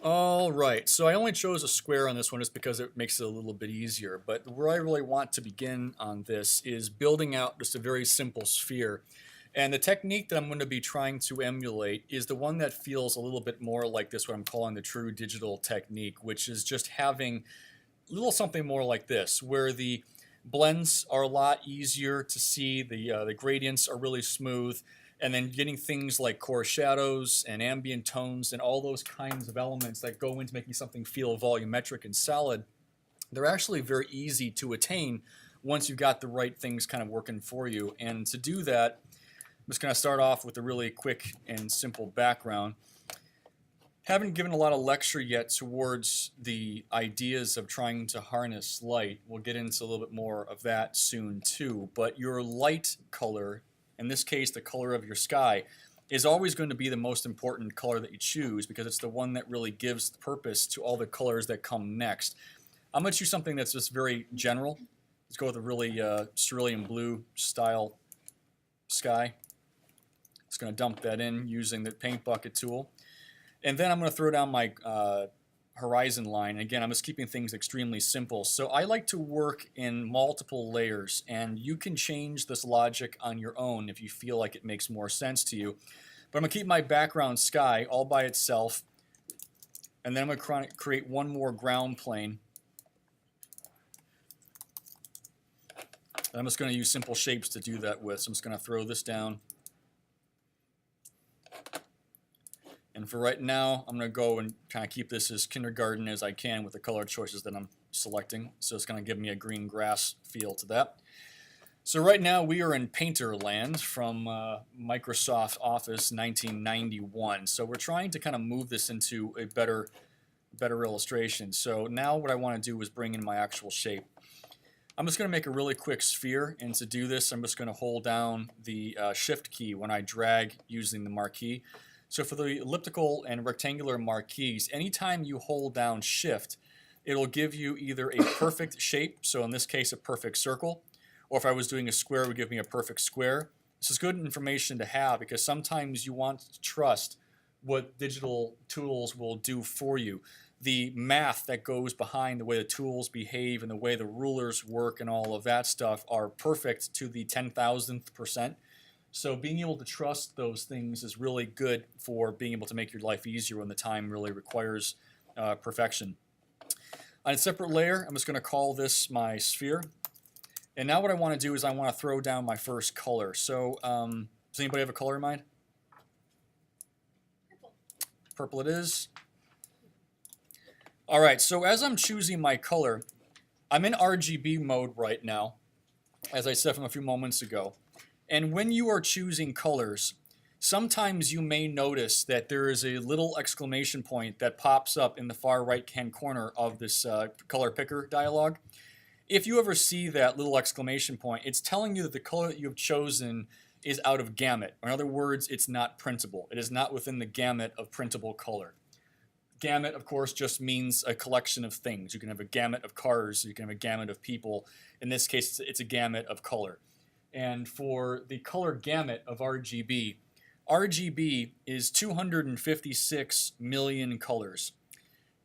All right, so I only chose a square on this one just because it makes it a little bit easier, but where I really want to begin on this is building out just a very simple sphere. And the technique that I'm going to be trying to emulate is the one that feels a little bit more like this, what I'm calling the true digital technique, which is just having a little something more like this, where the blends are a lot easier to see, the gradients are really smooth, and then getting things like core shadows and ambient tones and all those kinds of elements that go into making something feel volumetric and solid, they're actually very easy to attain once you've got the right things kind of working for you. And to do that, I'm just going to start off with a really quick and simple background. Haven't given a lot of lecture yet towards the ideas of trying to harness light. We'll get into a little bit more of that soon too. But your light color, in this case the color of your sky, is always going to be the most important color that you choose because it's the one that really gives purpose to all the colors that come next. I'm going to choose something that's just very general. Let's go with a really cerulean blue style sky. Just going to dump that in using the paint bucket tool. And then I'm going to throw down my horizon line. Again, I'm just keeping things extremely simple. So I like to work in multiple layers, and you can change this logic on your own if you feel like it makes more sense to you. But I'm going to keep my background sky all by itself, and then I'm going to create one more ground plane. And I'm just going to use simple shapes to do that with. So I'm just going to throw this down. And for right now, I'm going to go and kind of keep this as kindergarten as I can with the color choices that I'm selecting. So it's going to give me a green grass feel to that. So right now we are in Painter land from Microsoft Office 1991. So we're trying to kind of move this into a better illustration. So now what I want to do is bring in my actual shape. I'm just going to make a really quick sphere, and to do this I'm just going to hold down the Shift key when I drag using the marquee. So for the elliptical and rectangular marquees, anytime you hold down Shift, it'll give you either a perfect shape, so in this case a perfect circle, or if I was doing a square, it would give me a perfect square. This is good information to have because sometimes you want to trust what digital tools will do for you. The math that goes behind the way the tools behave and the way the rulers work and all of that stuff are perfect to the 10,000th percent. So being able to trust those things is really good for being able to make your life easier when the time really requires perfection. On a separate layer, I'm just going to call this my sphere. And now what I want to do is I want to throw down my first color. So does anybody have a color in mind? Purple. Purple it is. All right, so as I'm choosing my color, I'm in RGB mode right now, as I said from a few moments ago. And when you are choosing colors, sometimes you may notice that there is a little exclamation point that pops up in the far right-hand corner of this color picker dialog. If you ever see that little exclamation point, it's telling you that the color that you have chosen is out of gamut. Or in other words, it's not printable. It is not within the gamut of printable color. Gamut, of course, just means a collection of things. You can have a gamut of cars, you can have a gamut of people. In this case, it's a gamut of color. And for the color gamut of RGB, RGB is 256 million colors.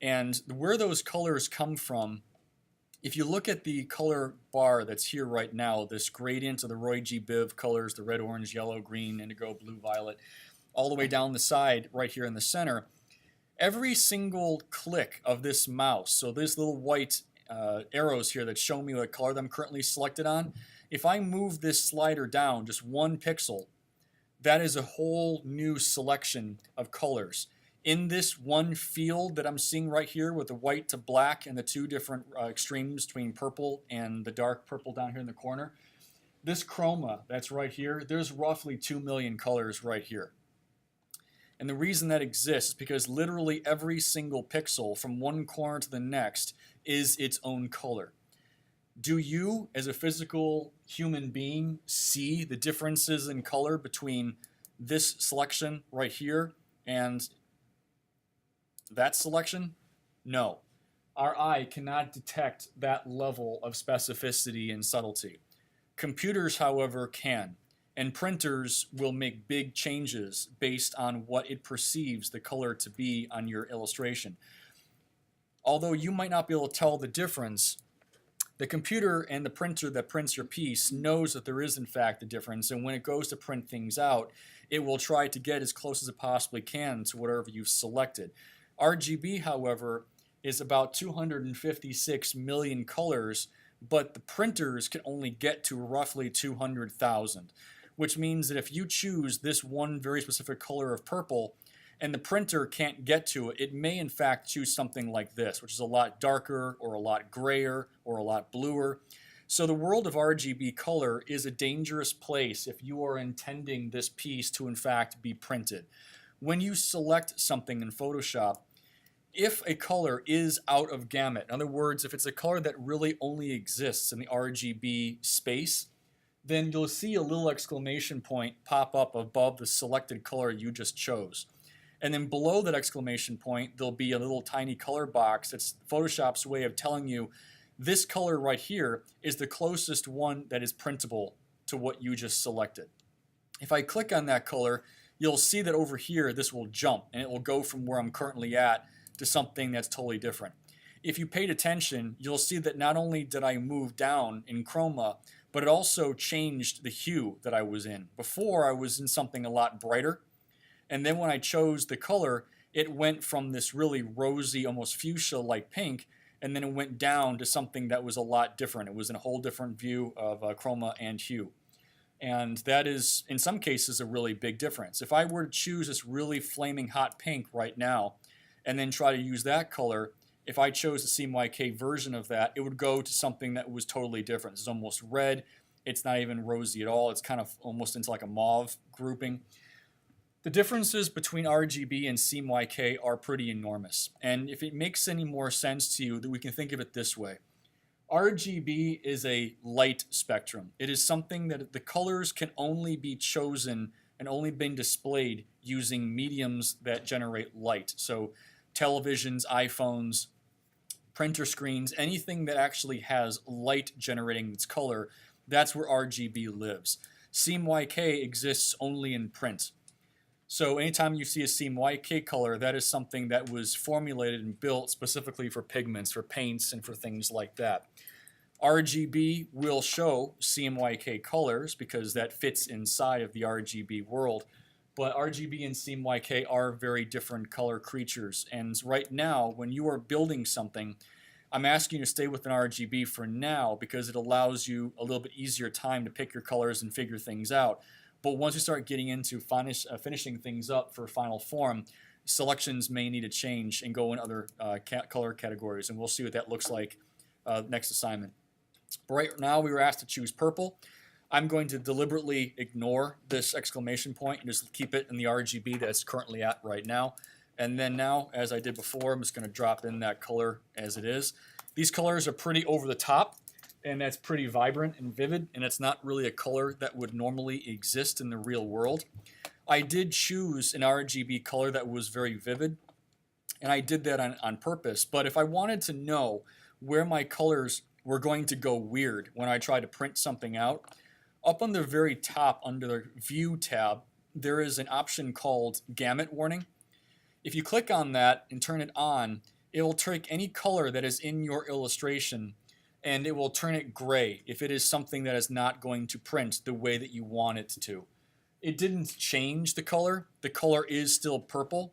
And where those colors come from, if you look at the color bar that's here right now, this gradient of the Roy G. Biv colors, the red, orange, yellow, green, indigo, blue, violet, all the way down the side right here in the center, every single click of this mouse, so these little white arrows here that show me what color that I'm currently selected on, if I move this slider down just 1 pixel, that is a whole new selection of colors. In this one field that I'm seeing right here with the white to black and the two different extremes between purple and the dark purple down here in the corner, this chroma that's right here, there's roughly 2 million colors right here. And the reason that exists is because literally every single pixel from one corner to the next is its own color. Do you, as a physical human being, see the differences in color between this selection right here and that selection? No. Our eye cannot detect that level of specificity and subtlety. Computers, however, can. And printers will make big changes based on what it perceives the color to be on your illustration. Although you might not be able to tell the difference, the computer and the printer that prints your piece knows that there is in fact a difference, and when it goes to print things out, it will try to get as close as it possibly can to whatever you've selected. RGB, however, is about 256 million colors, but the printers can only get to roughly 200,000, which means that if you choose this one very specific color of purple and the printer can't get to it, it may in fact choose something like this, which is a lot darker or a lot grayer or a lot bluer. So the world of RGB color is a dangerous place if you are intending this piece to in fact be printed. When you select something in Photoshop, if a color is out of gamut, in other words, if it's a color that really only exists in the RGB space, then you'll see a little exclamation point pop up above the selected color you just chose. And then below that exclamation point, there'll be a little tiny color box. That's Photoshop's way of telling you this color right here is the closest one that is printable to what you just selected. If I click on that color, you'll see that over here this will jump and it will go from where I'm currently at to something that's totally different. If you paid attention, you'll see that not only did I move down in chroma, but it also changed the hue that I was in. Before, I was in something a lot brighter, and then when I chose the color, it went from this really rosy, almost fuchsia-like pink, and then it went down to something that was a lot different. It was in a whole different view of chroma and hue. And that is, in some cases, a really big difference. If I were to choose this really flaming hot pink right now, and then try to use that color, if I chose the CMYK version of that, it would go to something that was totally different. It's almost red. It's not even rosy at all. It's kind of almost into like a mauve grouping. The differences between RGB and CMYK are pretty enormous. And if it makes any more sense to you, that we can think of it this way. RGB is a light spectrum. It is something that the colors can only be chosen and only been displayed using mediums that generate light. So televisions, iPhones, printer screens, anything that actually has light generating its color, that's where RGB lives. CMYK exists only in print. So anytime you see a CMYK color, that is something that was formulated and built specifically for pigments, for paints, and for things like that. RGB will show CMYK colors because that fits inside of the RGB world. But RGB and CMYK are very different color creatures. And right now, when you are building something, I'm asking you to stay with an RGB for now because it allows you a little bit easier time to pick your colors and figure things out. But once you start getting into finishing things up for final form, selections may need to change and go in other color categories. And we'll see what that looks like next assignment. But right now, we were asked to choose purple. I'm going to deliberately ignore this exclamation point and just keep it in the RGB that it's currently at right now. And then now, as I did before, I'm just going to drop in that color as it is. These colors are pretty over the top, and that's pretty vibrant and vivid, and it's not really a color that would normally exist in the real world. I did choose an RGB color that was very vivid, and I did that on purpose. But if I wanted to know where my colors were going to go weird when I try to print something out, up on the very top under the View tab, there is an option called Gamut Warning. If you click on that and turn it on, it will take any color that is in your illustration and it will turn it gray if it is something that is not going to print the way that you want it to. It didn't change the color. The color is still purple.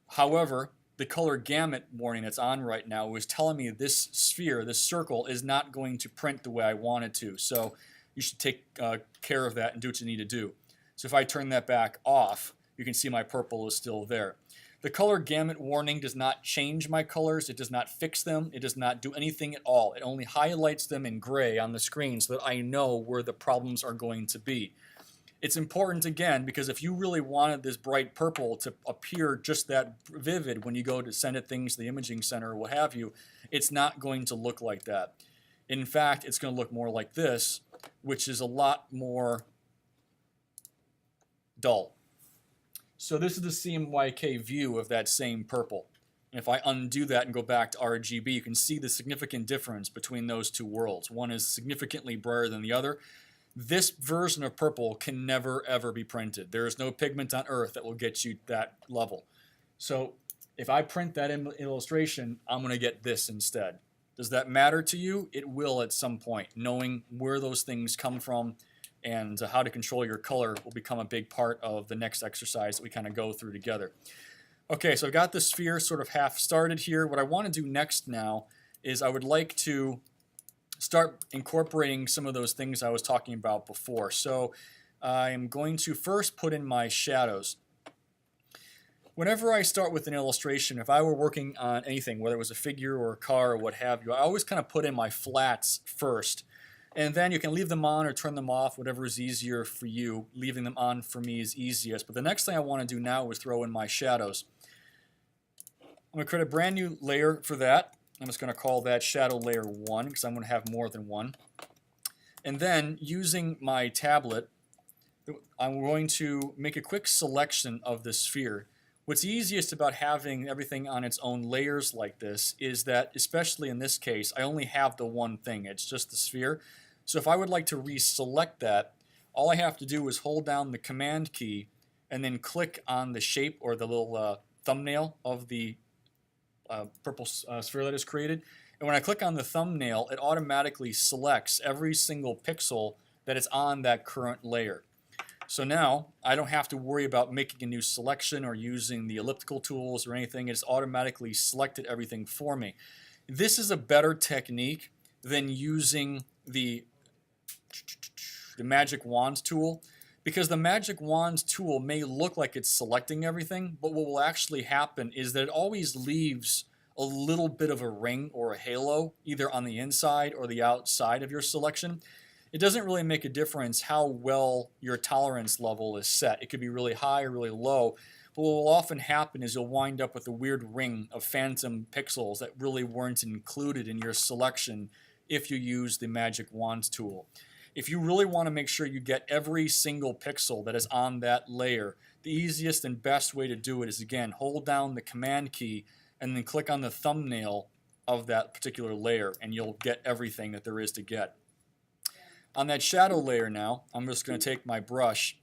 However, the color gamut warning that's on right now is telling me this sphere, this circle, is not going to print the way I want it to. So you should take care of that and do what you need to do. So if I turn that back off, you can see my purple is still there. The color gamut warning does not change my colors. It does not fix them. It does not do anything at all. It only highlights them in gray on the screen so that I know where the problems are going to be. It's important, again, because if you really wanted this bright purple to appear just that vivid when you go to send it things to the imaging center or what have you, it's not going to look like that. In fact, it's going to look more like this, which is a lot more dull. So this is the CMYK view of that same purple. And if I undo that and go back to RGB, you can see the significant difference between those two worlds. One is significantly brighter than the other. this version of purple can never ever be printed. There is no pigment on earth that will get you that level. So if I print that illustration, I'm going to get this instead. Does that matter to you? It will at some point. Knowing where those things come from and how to control your color will become a big part of the next exercise that we kind of go through together. Okay, so I've got the sphere sort of half started here. What I want to do next now is I would like to start incorporating some of those things I was talking about before. So I am going to first put in my shadows. Whenever I start with an illustration, if I were working on anything, whether it was a figure or a car or what have you, I always kind of put in my flats first. And then you can leave them on or turn them off, whatever is easier for you. Leaving them on for me is easiest. But the next thing I want to do now is throw in my shadows. I'm going to create a brand new layer for that. I'm just going to call that shadow layer 1 because I'm going to have more than one. And then using my tablet, I'm going to make a quick selection of the sphere. What's easiest about having everything on its own layers like this is that, especially in this case, I only have the one thing. It's just the sphere. So if I would like to reselect that, all I have to do is hold down the Command key and then click on the shape or the little thumbnail of the purple sphere that is created. And when I click on the thumbnail, it automatically selects every single pixel that is on that current layer. So now I don't have to worry about making a new selection or using the elliptical tools or anything. It's automatically selected everything for me. This is a better technique than using the magic wand tool, because the magic wand tool may look like it's selecting everything, but what will actually happen is that it always leaves a little bit of a ring or a halo either on the inside or the outside of your selection. It doesn't really make a difference how well your tolerance level is set. It could be really high or really low, but what will often happen is you'll wind up with a weird ring of phantom pixels that really weren't included in your selection if you use the magic wand tool. If you really want to make sure you get every single pixel that is on that layer, the easiest and best way to do it is, again, hold down the Command key and then click on the thumbnail of that particular layer, and you'll get everything that there is to get. On that shadow layer now, I'm just going to take my brush,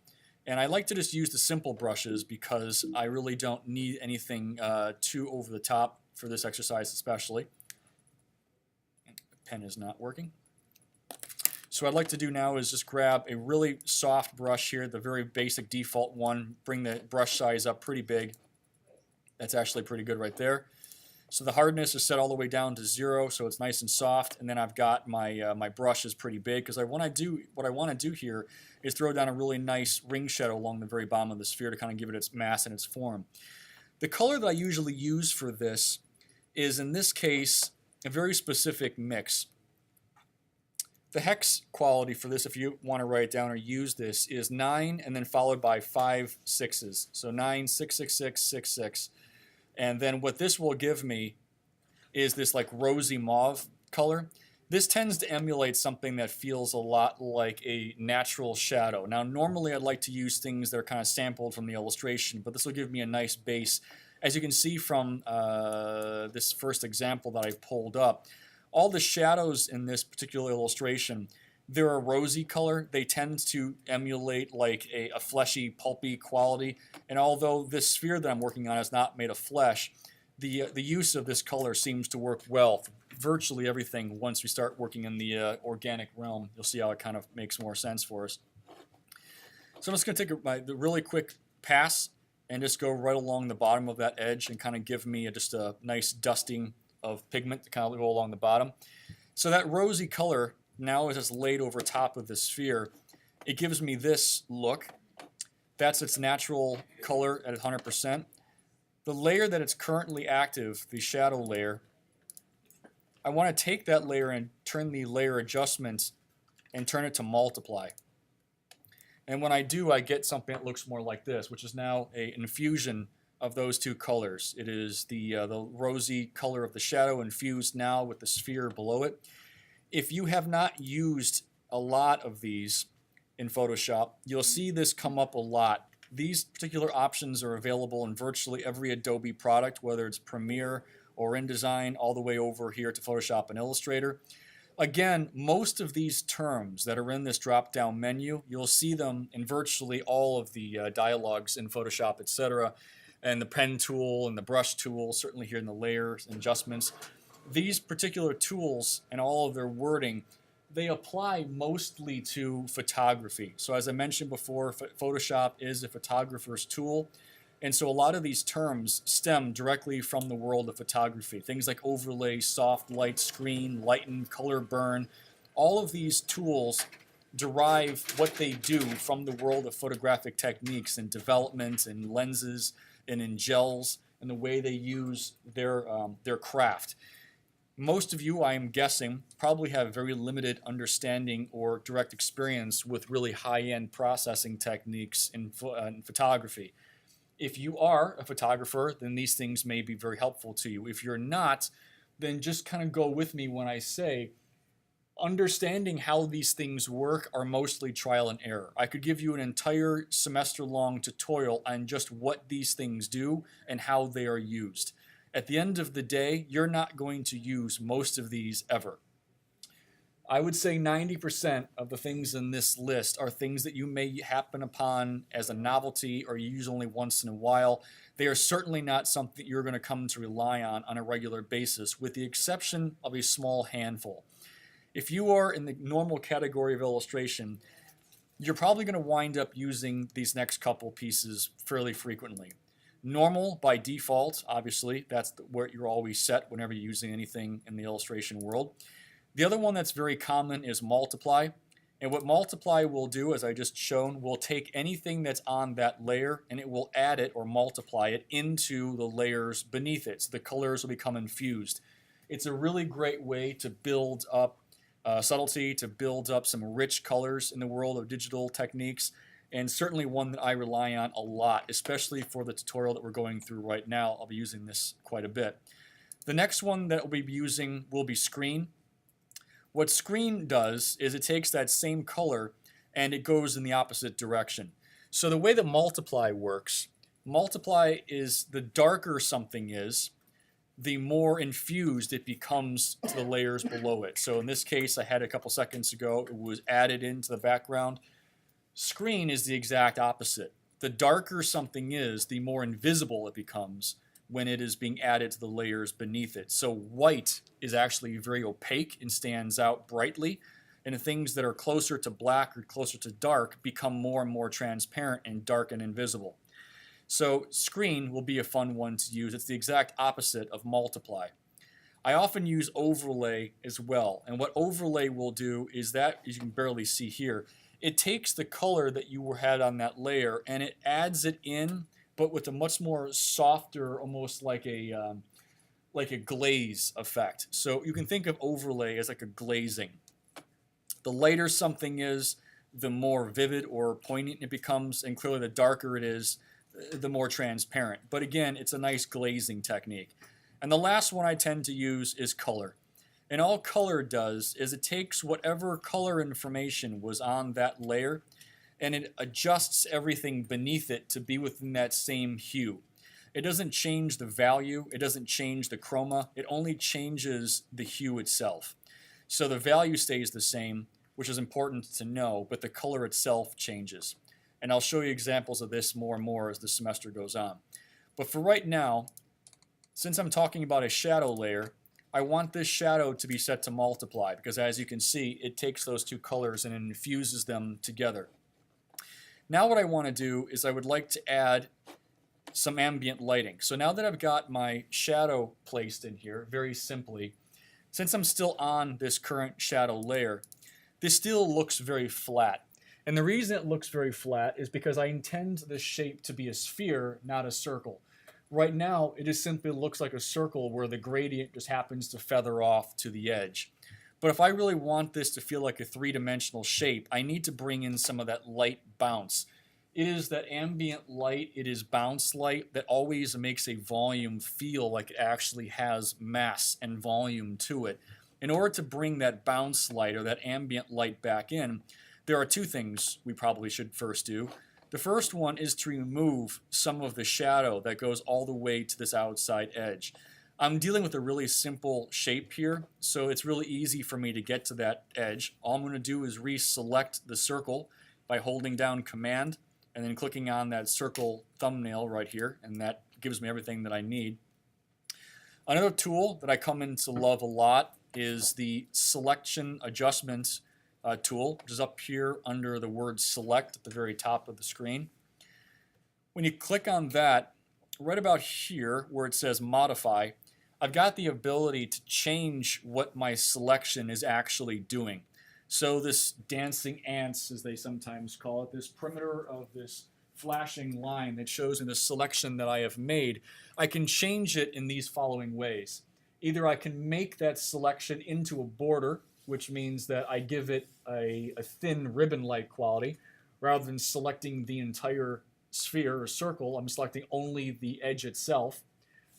and I like to just use the simple brushes because I really don't need anything too over the top for this exercise especially. The pen is not working. So what I'd like to do now is just grab a really soft brush here, the very basic default one, bring the brush size up pretty big. That's actually pretty good right there. So the hardness is set all the way down to 0, so it's nice and soft. And then I've got my my brush is pretty big because what I want to do here is throw down a really nice ring shadow along the very bottom of the sphere to kind of give it its mass and its form. The color that I usually use for this is, in this case, a very specific mix. The hex quality for this, if you want to write it down or use this, is 9 and then followed by 5 6s. So 9, 6, 6, 6, 6, 6. And then what this will give me is this like rosy mauve color. This tends to emulate something that feels a lot like a natural shadow. Now, normally I'd like to use things that are kind of sampled from the illustration, but this will give me a nice base. As you can see from this first example that I pulled up, all the shadows in this particular illustration, they're a rosy color. They tend to emulate like a fleshy, pulpy quality. And although this sphere that I'm working on is not made of flesh, the use of this color seems to work well for virtually everything. Once we start working in the organic realm, you'll see how it kind of makes more sense for us. So I'm just going to take the really quick pass and just go right along the bottom of that edge and kind of give me just a nice dusting of pigment to kind of go along the bottom. So that rosy color now is just laid over top of the sphere. It gives me this look. That's its natural color at 100%. The layer that it's currently active, the shadow layer, I want to take that layer and turn the layer adjustments and turn it to multiply. And when I do, I get something that looks more like this, which is now an infusion of those two colors. It is the rosy color of the shadow infused now with the sphere below it. If you have not used a lot of these in Photoshop, you'll see this come up a lot. These particular options are available in virtually every Adobe product, whether it's Premiere or InDesign, all the way over here to Photoshop and Illustrator. Again, most of these terms that are in this drop-down menu, you'll see them in virtually all of the dialogues in Photoshop, etc., and the pen tool and the brush tool, certainly here in the layers and adjustments. These particular tools and all of their wording, they apply mostly to photography. So as I mentioned before, Photoshop is a photographer's tool. And so a lot of these terms stem directly from the world of photography. Things like overlay, soft light, screen, lighten, color burn. All of these tools derive what they do from the world of photographic techniques and development and lenses and in gels and the way they use their craft. Most of you, I am guessing, probably have very limited understanding or direct experience with really high-end processing techniques in photography. If you are a photographer, then these things may be very helpful to you. If you're not, then just kind of go with me when I say understanding how these things work are mostly trial and error. I could give you an entire semester-long tutorial on just what these things do and how they are used. At the end of the day, you're not going to use most of these ever. I would say 90% of the things in this list are things that you may happen upon as a novelty or you use only once in a while. They are certainly not something you're going to come to rely on a regular basis, with the exception of a small handful. If you are in the normal category of illustration, you're probably going to wind up using these next couple pieces fairly frequently. Normal by default, obviously, that's where you're always set whenever you're using anything in the illustration world. The other one that's very common is multiply. And what multiply will do, as I just shown, will take anything that's on that layer and it will add it or multiply it into the layers beneath it. So the colors will become infused. It's a really great way to build up subtlety, to build up some rich colors in the world of digital techniques, and certainly one that I rely on a lot, especially for the tutorial that we're going through right now. I'll be using this quite a bit. The next one that we'll be using will be screen. What screen does is it takes that same color and it goes in the opposite direction. So the way that multiply works, multiply is the darker something is, the more infused it becomes to the layers below it. So in this case, I had a couple seconds ago, it was added into the background. Screen is the exact opposite. The darker something is, the more invisible it becomes when it is being added to the layers beneath it. So white is actually very opaque and stands out brightly, and the things that are closer to black or closer to dark become more and more transparent and dark and invisible. So screen will be a fun one to use. It's the exact opposite of multiply. I often use overlay as well, and what overlay will do is that, as you can barely see here, it takes the color that you had on that layer and it adds it in, but with a much more softer, almost like a glaze effect. So you can think of overlay as like a glazing. The lighter something is, the more vivid or poignant it becomes, and clearly the darker it is, the more transparent. But again, it's a nice glazing technique. And the last one I tend to use is color. And all color does is it takes whatever color information was on that layer and it adjusts everything beneath it to be within that same hue. It doesn't change the value, it doesn't change the chroma, it only changes the hue itself. So the value stays the same, which is important to know, but the color itself changes. And I'll show you examples of this more and more as the semester goes on. But for right now, since I'm talking about a shadow layer, I want this shadow to be set to multiply because as you can see, it takes those two colors and infuses them together. Now what I want to do is I would like to add some ambient lighting. So now that I've got my shadow placed in here, very simply, since I'm still on this current shadow layer, this still looks very flat. And the reason it looks very flat is because I intend this shape to be a sphere, not a circle. Right now, it just simply looks like a circle where the gradient just happens to feather off to the edge. But if I really want this to feel like a three-dimensional shape, I need to bring in some of that light bounce. It is that ambient light, it is bounce light that always makes a volume feel like it actually has mass and volume to it. In order to bring that bounce light or that ambient light back in, there are two things we probably should first do. The first one is to remove some of the shadow that goes all the way to this outside edge. I'm dealing with a really simple shape here, so it's really easy for me to get to that edge. All I'm going to do is reselect the circle by holding down Command and then clicking on that circle thumbnail right here, and that gives me everything that I need. Another tool that I come in to love a lot is the Selection Adjustments tool, which is up here under the word Select at the very top of the screen. When you click on that, right about here where it says Modify, I've got the ability to change what my selection is actually doing. So this dancing ants, as they sometimes call it, this perimeter of this flashing line that shows in the selection that I have made, I can change it in these following ways. Either I can make that selection into a border, which means that I give it a thin ribbon-like quality. Rather than selecting the entire sphere or circle, I'm selecting only the edge itself.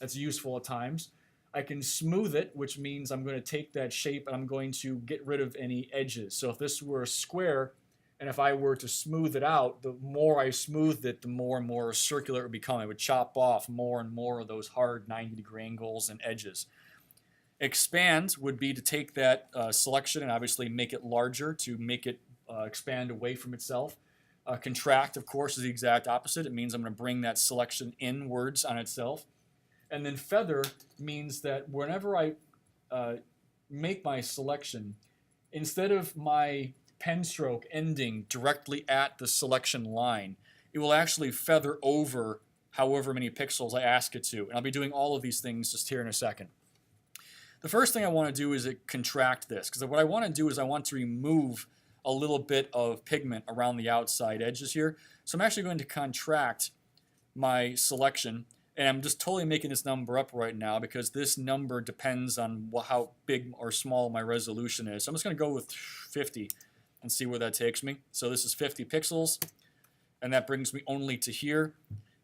That's useful at times. I can smooth it, which means I'm going to take that shape and I'm going to get rid of any edges. So if this were a square, and if I were to smooth it out, the more I smoothed it, the more and more circular it would become. It would chop off more and more of those hard 90-degree angles and edges. Expand would be to take that selection and obviously make it larger to make it expand away from itself. Contract, of course, is the exact opposite. It means I'm going to bring that selection inwards on itself. And then feather means that whenever I make my selection, instead of my pen stroke ending directly at the selection line, it will actually feather over however many pixels I ask it to. And I'll be doing all of these things just here in a second. The first thing I want to do is contract this, because what I want to do is I want to remove a little bit of pigment around the outside edges here. So I'm actually going to contract my selection, and I'm just totally making this number up right now because this number depends on how big or small my resolution is. So I'm just going to go with 50 and see where that takes me. So this is 50 pixels, and that brings me only to here.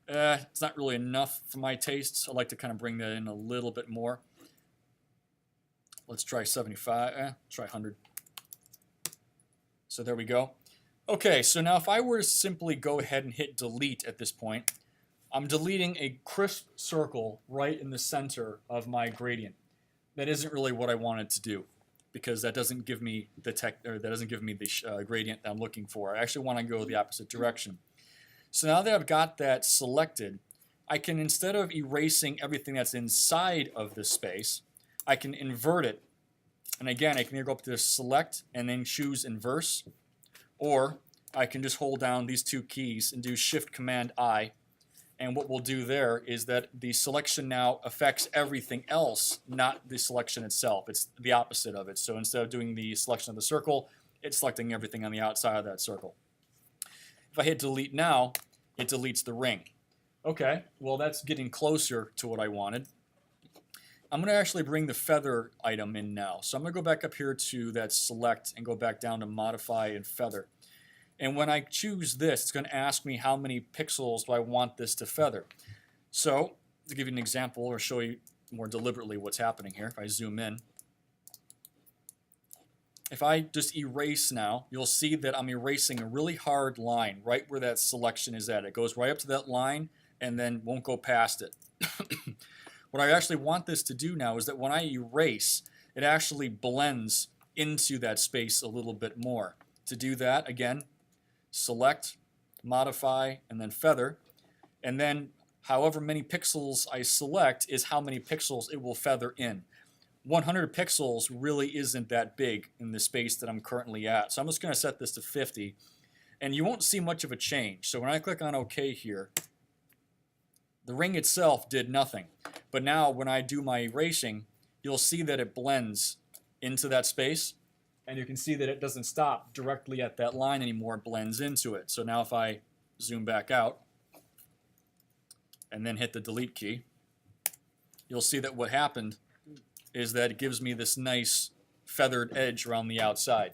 It's not really enough for my tastes. I'd like to kind of bring that in a little bit more. Let's try 75, try 100. So there we go. Okay, so now if I were to simply go ahead and hit delete at this point, I'm deleting a crisp circle right in the center of my gradient. That isn't really what I wanted to do, because that doesn't give me the gradient that I'm looking for. I actually want to go the opposite direction. So now that I've got that selected, I can, instead of erasing everything that's inside of this space, I can invert it. And again, I can either go up to select and then choose inverse, or I can just hold down these two keys and do Shift Command I. And what we'll do there is that the selection now affects everything else, not the selection itself. It's the opposite of it. So instead of doing the selection of the circle, it's selecting everything on the outside of that circle. If I hit delete now, it deletes the ring. Okay, well that's getting closer to what I wanted. I'm going to actually bring the feather item in now. So I'm going to go back up here to that select and go back down to modify and feather. And when I choose this, it's going to ask me how many pixels do I want this to feather. So to give you an example or show you more deliberately what's happening here, if I zoom in, if I just erase now, you'll see that I'm erasing a really hard line right where that selection is at. It goes right up to that line and then won't go past it. What I actually want this to do now is that when I erase, it actually blends into that space a little bit more. To do that, again, select, modify, and then feather. And then however many pixels I select is how many pixels it will feather in. 100 pixels really isn't that big in the space that I'm currently at. So I'm just going to set this to 50. And you won't see much of a change. So when I click on OK here, the ring itself did nothing. But now when I do my erasing, you'll see that it blends into that space. And you can see that it doesn't stop directly at that line anymore. It blends into it. So now if I zoom back out and then hit the delete key, you'll see that what happened is that it gives me this nice feathered edge around the outside.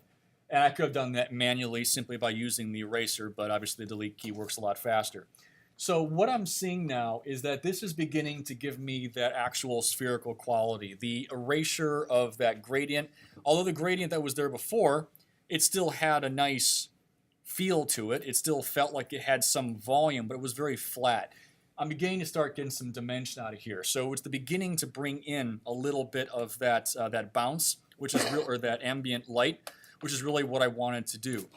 And I could have done that manually simply by using the eraser, but obviously the delete key works a lot faster. So what I'm seeing now is that this is beginning to give me that actual spherical quality. The erasure of that gradient, although the gradient that was there before, it still had a nice feel to it. It still felt like it had some volume, but it was very flat. I'm beginning to start getting some dimension out of here. So it's the beginning to bring in a little bit of that that bounce, which is real, or that ambient light, which is really what I wanted to do.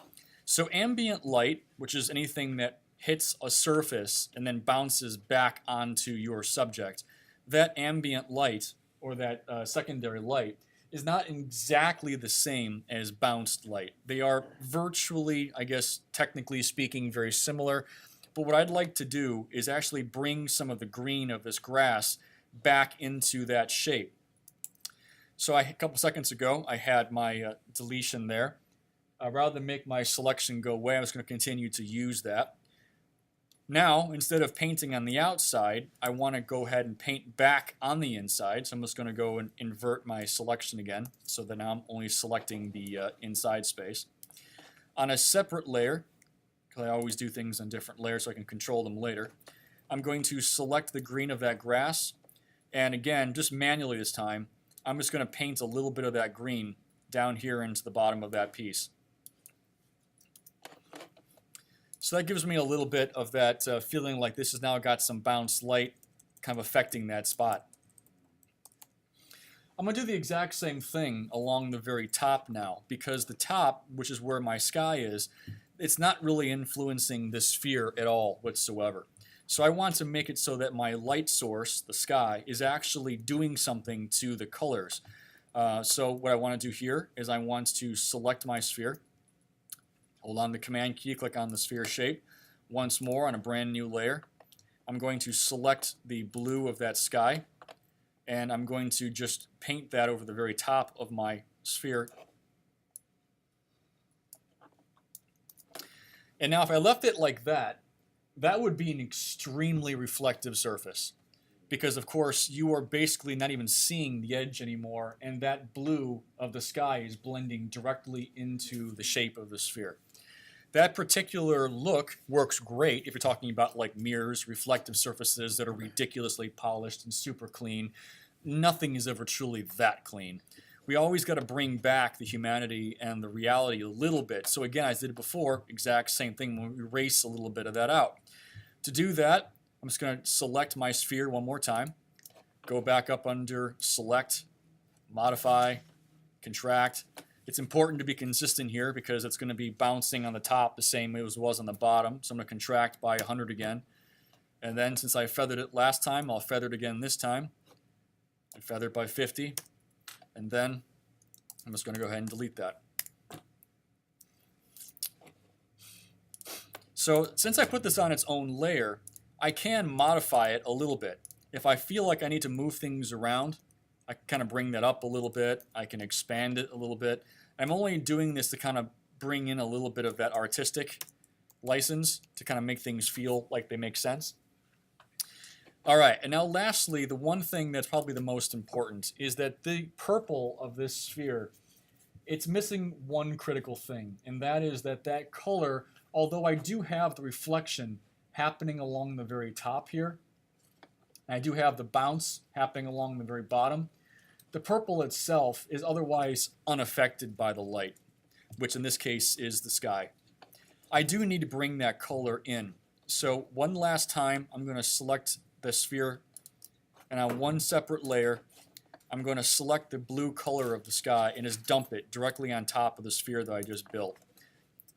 So ambient light, which is anything that hits a surface and then bounces back onto your subject, that ambient light or that secondary light is not exactly the same as bounced light. They are virtually, I guess, technically speaking, very similar. But what I'd like to do is actually bring some of the green of this grass back into that shape. So a couple seconds ago, I had my deletion there. Rather than make my selection go away, I was going to continue to use that. Now, instead of painting on the outside, I want to go ahead and paint back on the inside. So I'm just going to go and invert my selection again, so that now I'm only selecting the inside space. On a separate layer, because I always do things on different layers so I can control them later, I'm going to select the green of that grass, and again, just manually this time, I'm just going to paint a little bit of that green down here into the bottom of that piece. So that gives me a little bit of that feeling like this has now got some bounced light kind of affecting that spot. I'm going to do the exact same thing along the very top now, because the top, which is where my sky is, it's not really influencing the sphere at all whatsoever. So I want to make it so that my light source, the sky, is actually doing something to the colors. So what I want to do here is I want to select my sphere. Hold on the Command key, click on the sphere shape. Once more on a brand new layer. I'm going to select the blue of that sky, and I'm going to just paint that over the very top of my sphere. And now if I left it like that, that would be an extremely reflective surface. Because of course you are basically not even seeing the edge anymore, and that blue of the sky is blending directly into the shape of the sphere. That particular look works great if you're talking about like mirrors, reflective surfaces that are ridiculously polished and super clean. Nothing is ever truly that clean. We always got to bring back the humanity and the reality a little bit. So again, as I did before, exact same thing, we'll erase a little bit of that out. To do that, I'm just going to select my sphere one more time, go back up under Select, Modify, Contract. It's important to be consistent here because it's going to be bouncing on the top the same way as it was on the bottom. So I'm going to contract by 100 again. And then since I feathered it last time, I'll feather it again this time. And feather it by 50. And then I'm just going to go ahead and delete that. So since I put this on its own layer, I can modify it a little bit. If I feel like I need to move things around, I can kind of bring that up a little bit. I can expand it a little bit. I'm only doing this to kind of bring in a little bit of that artistic license to kind of make things feel like they make sense. All right, and now lastly, the one thing that's probably the most important is that the purple of this sphere, it's missing one critical thing, and that is that that color, although I do have the reflection happening along the very top here, and I do have the bounce happening along the very bottom, the purple itself is otherwise unaffected by the light, which in this case is the sky. I do need to bring that color in. So one last time, I'm going to select the sphere, and on one separate layer, I'm going to select the blue color of the sky and just dump it directly on top of the sphere that I just built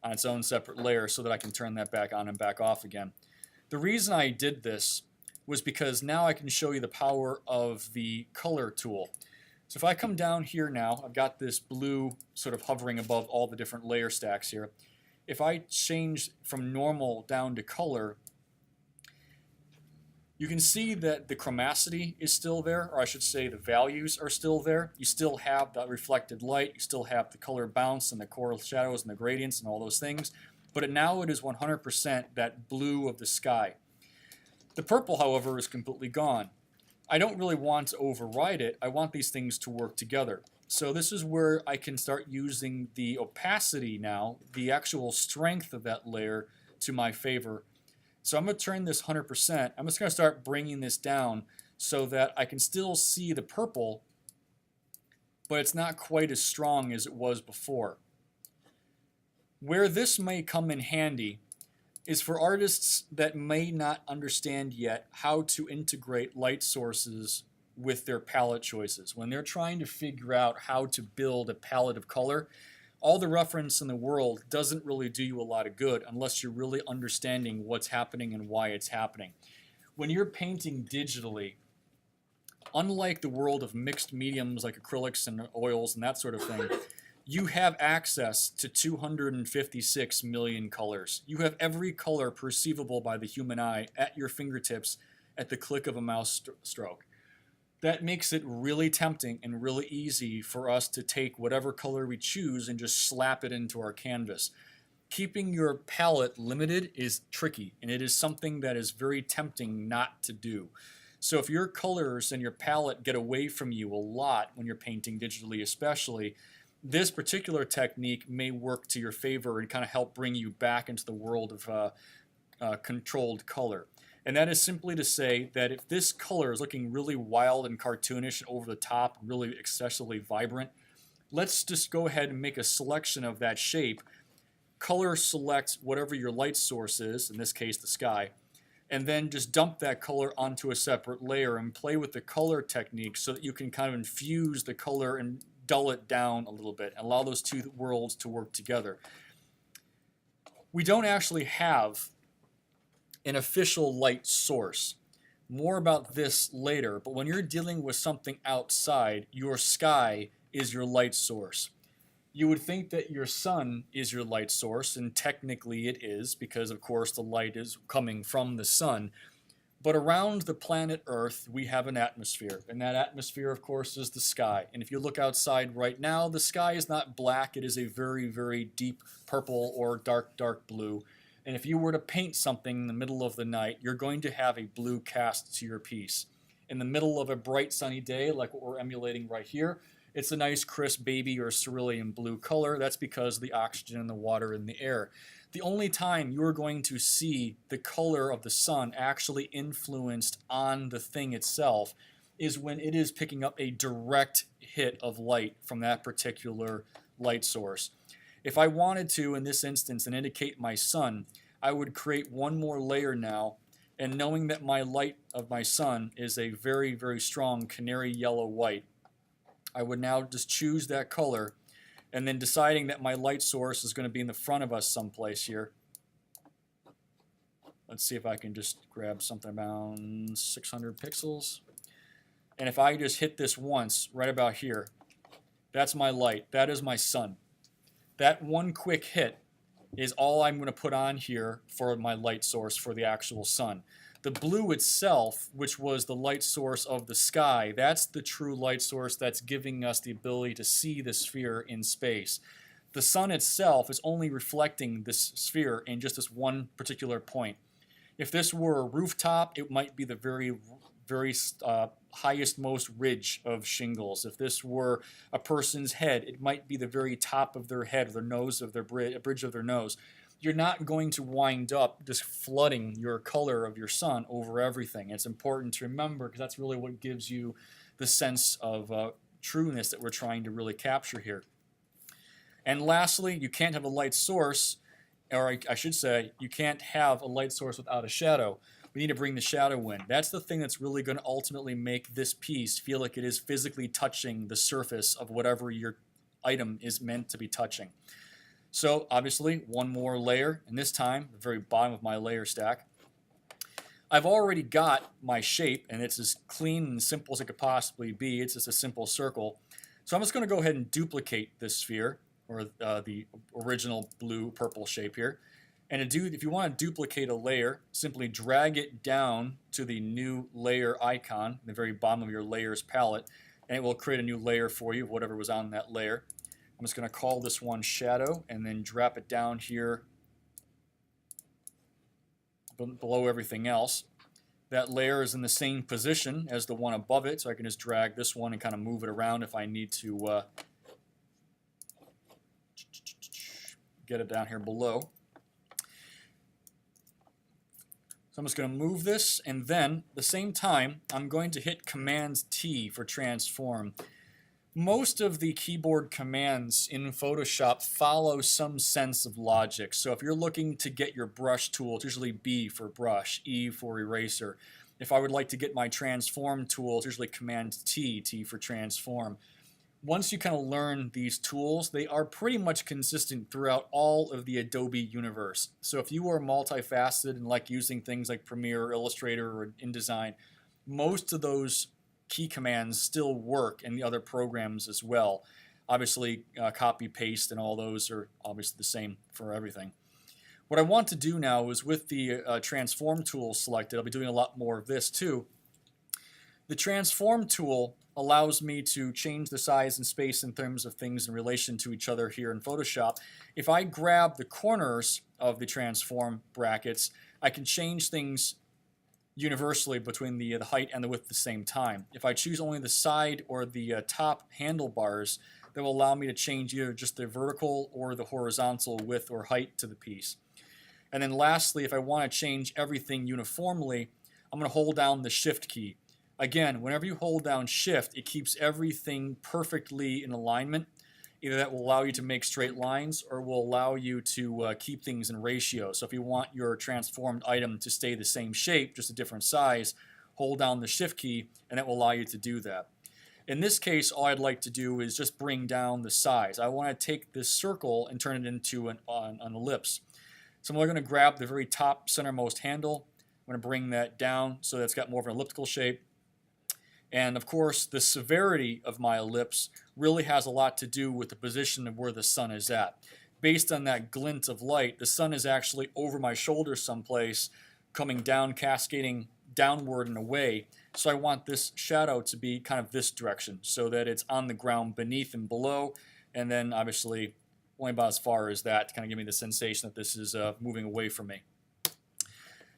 on its own separate layer so that I can turn that back on and back off again. The reason I did this was because now I can show you the power of the color tool. So if I come down here now, I've got this blue sort of hovering above all the different layer stacks here. If I change from normal down to color, you can see that the chromacity is still there, or I should say the values are still there. You still have that reflected light, you still have the color bounce and the coral shadows and the gradients and all those things, but now it is 100% that blue of the sky. The purple, however, is completely gone. I don't really want to override it. I want these things to work together. So this is where I can start using the opacity now, the actual strength of that layer to my favor. So I'm going to turn this 100%. I'm just going to start bringing this down so that I can still see the purple, but it's not quite as strong as it was before. Where this may come in handy is for artists that may not understand yet how to integrate light sources with their palette choices. When they're trying to figure out how to build a palette of color, all the reference in the world doesn't really do you a lot of good unless you're really understanding what's happening and why it's happening. When you're painting digitally, unlike the world of mixed mediums like acrylics and oils and that sort of thing, you have access to 256 million colors. You have every color perceivable by the human eye at your fingertips at the click of a mouse stroke. That makes it really tempting and really easy for us to take whatever color we choose and just slap it into our canvas. Keeping your palette limited is tricky, and it is something that is very tempting not to do. So if your colors and your palette get away from you a lot when you're painting digitally especially, this particular technique may work to your favor and kind of help bring you back into the world of controlled color. And that is simply to say that if this color is looking really wild and cartoonish and over the top, really excessively vibrant, let's just go ahead and make a selection of that shape. Color select whatever your light source is, in this case the sky, and then just dump that color onto a separate layer and play with the color technique so that you can kind of infuse the color and dull it down a little bit and allow those two worlds to work together. We don't actually have an official light source. More about this later, but when you're dealing with something outside, your sky is your light source. You would think that your sun is your light source, and technically it is, because of course the light is coming from the sun. But around the planet Earth, we have an atmosphere, and that atmosphere, of course, is the sky. And if you look outside right now, the sky is not black, it is a very, very deep purple or dark, dark blue. And if you were to paint something in the middle of the night, you're going to have a blue cast to your piece. In the middle of a bright sunny day, like what we're emulating right here, it's a nice crisp baby or cerulean blue color. That's because of the oxygen and the water in the air. The only time you're going to see the color of the sun actually influenced on the thing itself is when it is picking up a direct hit of light from that particular light source. If I wanted to, in this instance, and indicate my sun, I would create one more layer now, and knowing that my light of my sun is a very, very strong canary yellow white, I would now just choose that color, and then deciding that my light source is going to be in the front of us someplace here. Let's see if I can just grab something about 600 pixels. And if I just hit this once, right about here, that's my light. That is my sun. That one quick hit is all I'm going to put on here for my light source for the actual sun. The blue itself, which was the light source of the sky, that's the true light source that's giving us the ability to see the sphere in space. The sun itself is only reflecting this sphere in just this one particular point. If this were a rooftop, it might be the very highest, most ridge of shingles. If this were a person's head, it might be the very top of their head, or their nose of their bridge of their nose. You're not going to wind up just flooding your color of your sun over everything. It's important to remember because that's really what gives you the sense of trueness that we're trying to really capture here. And lastly, you can't have a light source, or I should say, you can't have a light source without a shadow. We need to bring the shadow in. That's the thing that's really going to ultimately make this piece feel like it is physically touching the surface of whatever your item is meant to be touching. So obviously one more layer, and this time the very bottom of my layer stack. I've already got my shape, and it's as clean and simple as it could possibly be. It's just a simple circle. So I'm just going to go ahead and duplicate this sphere, or the original blue-purple shape here. And if you want to duplicate a layer, simply drag it down to the new layer icon, the very bottom of your layers palette, and it will create a new layer for you, whatever was on that layer. I'm just going to call this one shadow, and then drop it down here below everything else. That layer is in the same position as the one above it, so I can just drag this one and kind of move it around if I need to get it down here below. So I'm just going to move this, and then at the same time, I'm going to hit Command T for transform. Most of the keyboard commands in Photoshop follow some sense of logic. So if you're looking to get your brush tool, it's usually B for brush, E for eraser. If I would like to get my transform tool, it's usually Command T, T for transform. Once you kind of learn these tools, they are pretty much consistent throughout all of the Adobe universe. So if you are multifaceted and like using things like Premiere, Illustrator, or InDesign, most of those key commands still work in the other programs as well. Obviously, copy, paste, and all those are obviously the same for everything. What I want to do now is with the transform tool selected, I'll be doing a lot more of this too. The transform tool allows me to change the size and space in terms of things in relation to each other here in Photoshop. If I grab the corners of the transform brackets, I can change things universally between the height and the width at the same time. If I choose only the side or the top handlebars, that will allow me to change either just the vertical or the horizontal width or height to the piece. And then lastly, if I want to change everything uniformly, I'm going to hold down the Shift key. Again, whenever you hold down Shift, it keeps everything perfectly in alignment. Either that will allow you to make straight lines or will allow you to keep things in ratio. So if you want your transformed item to stay the same shape, just a different size, hold down the Shift key and that will allow you to do that. In this case, all I'd like to do is just bring down the size. I want to take this circle and turn it into an ellipse. So I'm going to grab the very top centermost handle. I'm going to bring that down so that it's got more of an elliptical shape. And of course, the severity of my ellipse really has a lot to do with the position of where the sun is at. Based on that glint of light, the sun is actually over my shoulder someplace, coming down, cascading downward and away. So I want this shadow to be kind of this direction so that it's on the ground beneath and below, and then obviously only about as far as that to kind of give me the sensation that this is moving away from me.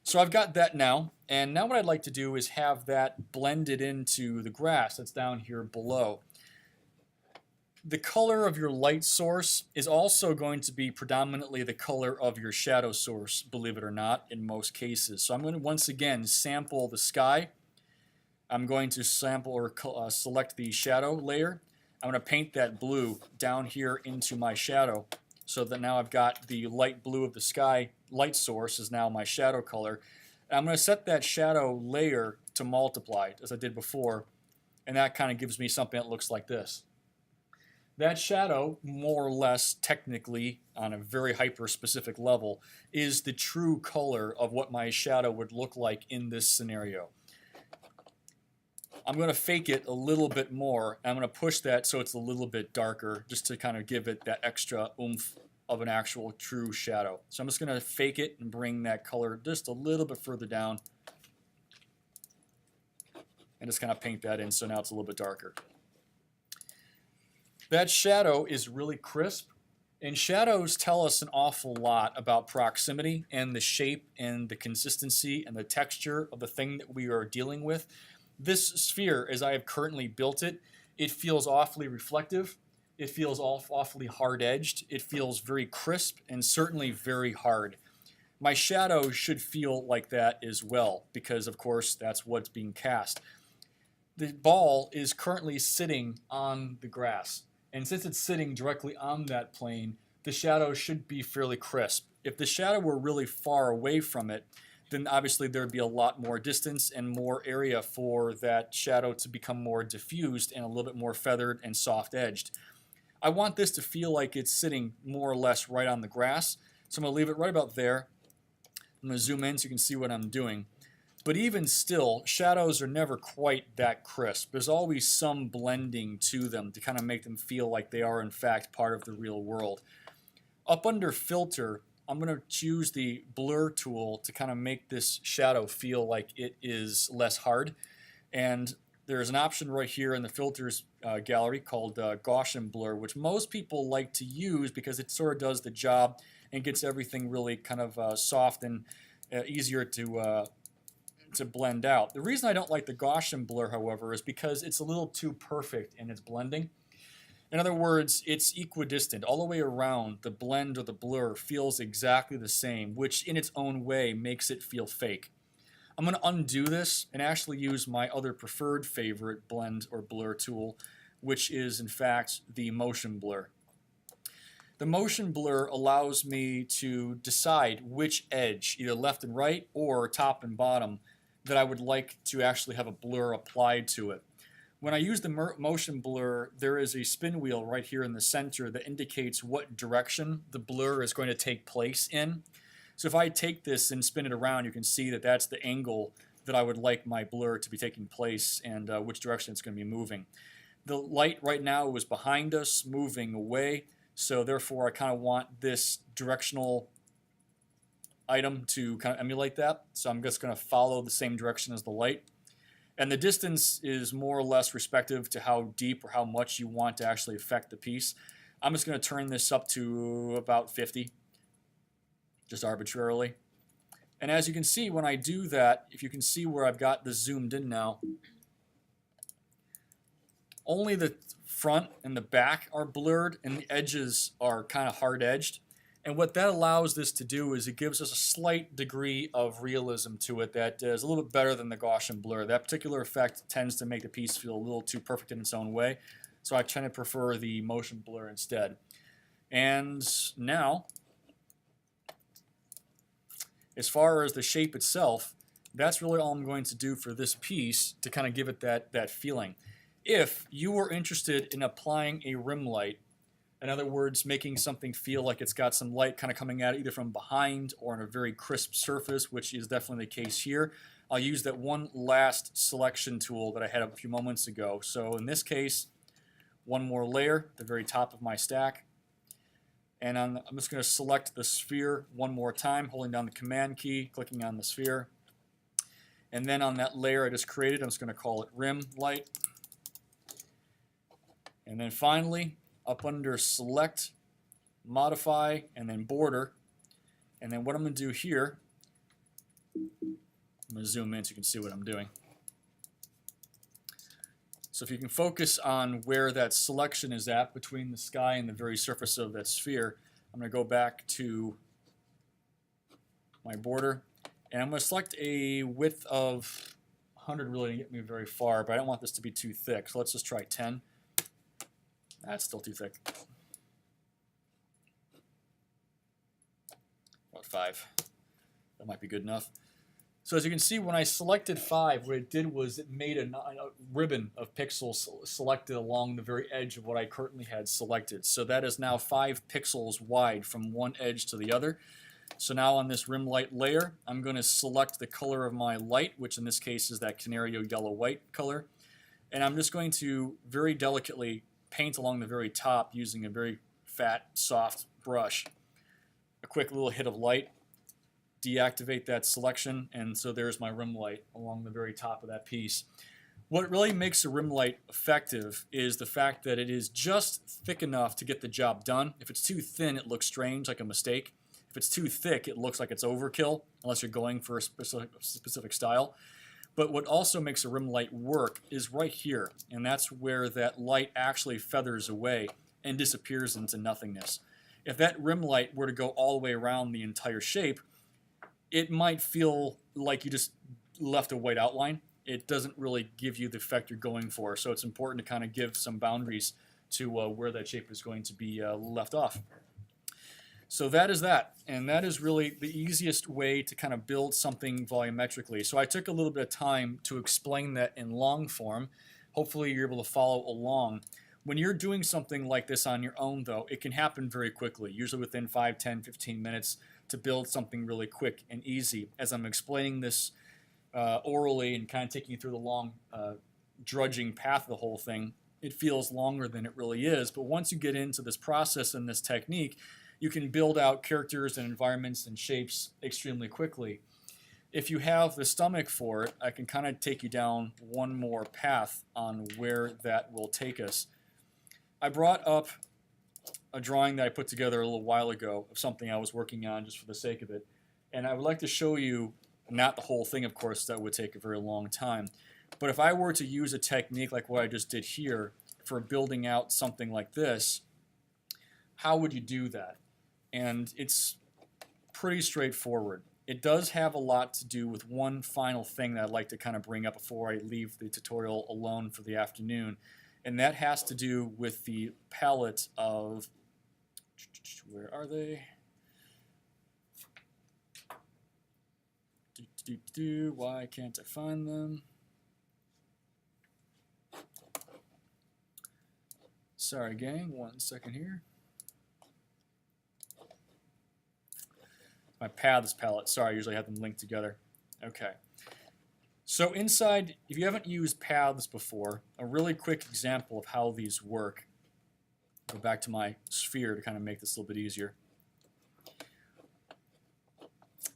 So I've got that now, and now what I'd like to do is have that blended into the grass that's down here below. The color of your light source is also going to be predominantly the color of your shadow source, believe it or not, in most cases. So I'm going to once again sample the sky. I'm going to sample or select the shadow layer. I'm going to paint that blue down here into my shadow so that now I've got the light blue of the sky light source is now my shadow color. And I'm going to set that shadow layer to multiply as I did before, and that kind of gives me something that looks like this. That shadow, more or less technically on a very hyper-specific level, is the true color of what my shadow would look like in this scenario. I'm going to fake it a little bit more. I'm going to push that so it's a little bit darker just to kind of give it that extra oomph of an actual true shadow. So I'm just going to fake it and bring that color just a little bit further down and just kind of paint that in so now it's a little bit darker. That shadow is really crisp, and shadows tell us an awful lot about proximity and the shape and the consistency and the texture of the thing that we are dealing with. This sphere, as I have currently built it, it feels awfully reflective. It feels awfully hard-edged. It feels very crisp and certainly very hard. My shadow should feel like that as well because, of course, that's what's being cast. The ball is currently sitting on the grass, and since it's sitting directly on that plane, the shadow should be fairly crisp. If the shadow were really far away from it, then obviously there would be a lot more distance and more area for that shadow to become more diffused and a little bit more feathered and soft-edged. I want this to feel like it's sitting more or less right on the grass, so I'm going to leave it right about there. I'm going to zoom in so you can see what I'm doing. But even still, shadows are never quite that crisp. There's always some blending to them to kind of make them feel like they are in fact part of the real world. Up under Filter, I'm going to choose the Blur tool to kind of make this shadow feel like it is less hard. And there's an option right here in the Filters gallery called Gaussian Blur, which most people like to use because it sort of does the job and gets everything really kind of soft and easier to blend out. The reason I don't like the Gaussian Blur, however, is because it's a little too perfect in its blending. In other words, it's equidistant. All the way around, the blend or the blur feels exactly the same, which in its own way makes it feel fake. I'm going to undo this and actually use my other preferred favorite blend or blur tool, which is in fact the motion blur. The motion blur allows me to decide which edge, either left and right or top and bottom, that I would like to actually have a blur applied to it. When I use the motion blur, there is a spin wheel right here in the center that indicates what direction the blur is going to take place in. So if I take this and spin it around, you can see that that's the angle that I would like my blur to be taking place and which direction it's going to be moving. The light right now is behind us, moving away, so therefore I kind of want this directional item to kind of emulate that. So I'm just going to follow the same direction as the light. And the distance is more or less respective to how deep or how much you want to actually affect the piece. I'm just going to turn this up to about 50, just arbitrarily. And as you can see, when I do that, if you can see where I've got this zoomed in now, only the front and the back are blurred and the edges are kind of hard-edged. And what that allows this to do is it gives us a slight degree of realism to it that is a little bit better than the Gaussian blur. That particular effect tends to make the piece feel a little too perfect in its own way, so I tend to prefer the motion blur instead. And now, as far as the shape itself, that's really all I'm going to do for this piece to kind of give it that feeling. If you were interested in applying a rim light, in other words, making something feel like it's got some light kind of coming at it either from behind or on a very crisp surface, which is definitely the case here, I'll use that one last selection tool that I had a few moments ago. So in this case, one more layer at the very top of my stack. And I'm just going to select the sphere one more time, holding down the Command key, clicking on the sphere. And then on that layer I just created, I'm just going to call it Rim Light. And then finally, up under Select, Modify, and then Border. And then what I'm going to do here, I'm going to zoom in so you can see what I'm doing. So if you can focus on where that selection is at between the sky and the very surface of that sphere, I'm going to go back to my border. And I'm going to select a width of 100 really didn't get me very far, but I don't want this to be too thick. So let's just try 10. That's still too thick. About 5. That might be good enough. So as you can see, when I selected 5, what it did was it made a ribbon of pixels selected along the very edge of what I currently had selected. So that is now 5 pixels wide from one edge to the other. So now on this rim light layer, I'm going to select the color of my light, which in this case is that Canario yellow-white color. And I'm just going to very delicately paint along the very top using a very fat, soft brush. A quick little hit of light, deactivate that selection, and so there's my rim light along the very top of that piece. What really makes a rim light effective is the fact that it is just thick enough to get the job done. If it's too thin, it looks strange, like a mistake. If it's too thick, it looks like it's overkill, unless you're going for a specific style. But what also makes a rim light work is right here, and that's where that light actually feathers away and disappears into nothingness. If that rim light were to go all the way around the entire shape, it might feel like you just left a white outline. It doesn't really give you the effect you're going for, so it's important to kind of give some boundaries to where that shape is going to be left off. So that is that, and that is really the easiest way to kind of build something volumetrically. So I took a little bit of time to explain that in long form. Hopefully you're able to follow along. When you're doing something like this on your own, though, it can happen very quickly, usually within 5, 10, 15 minutes to build something really quick and easy. As I'm explaining this orally and kind of taking you through the long drudging path of the whole thing, it feels longer than it really is. But once you get into this process and this technique, you can build out characters and environments and shapes extremely quickly. If you have the stomach for it, I can kind of take you down one more path on where that will take us. I brought up a drawing that I put together a little while ago of something I was working on just for the sake of it. And I would like to show you, not the whole thing, of course, that would take a very long time. But if I were to use a technique like what I just did here for building out something like this, how would you do that? And it's pretty straightforward. It does have a lot to do with one final thing that I'd like to kind of bring up before I leave the tutorial alone for the afternoon. And that has to do with the palette of, where are they? Why can't I find them? Sorry, gang, 1 second here. My paths palette. Sorry, I usually have them linked together. Okay. So inside, if you haven't used paths before, a really quick example of how these work. Go back to my sphere to kind of make this a little bit easier.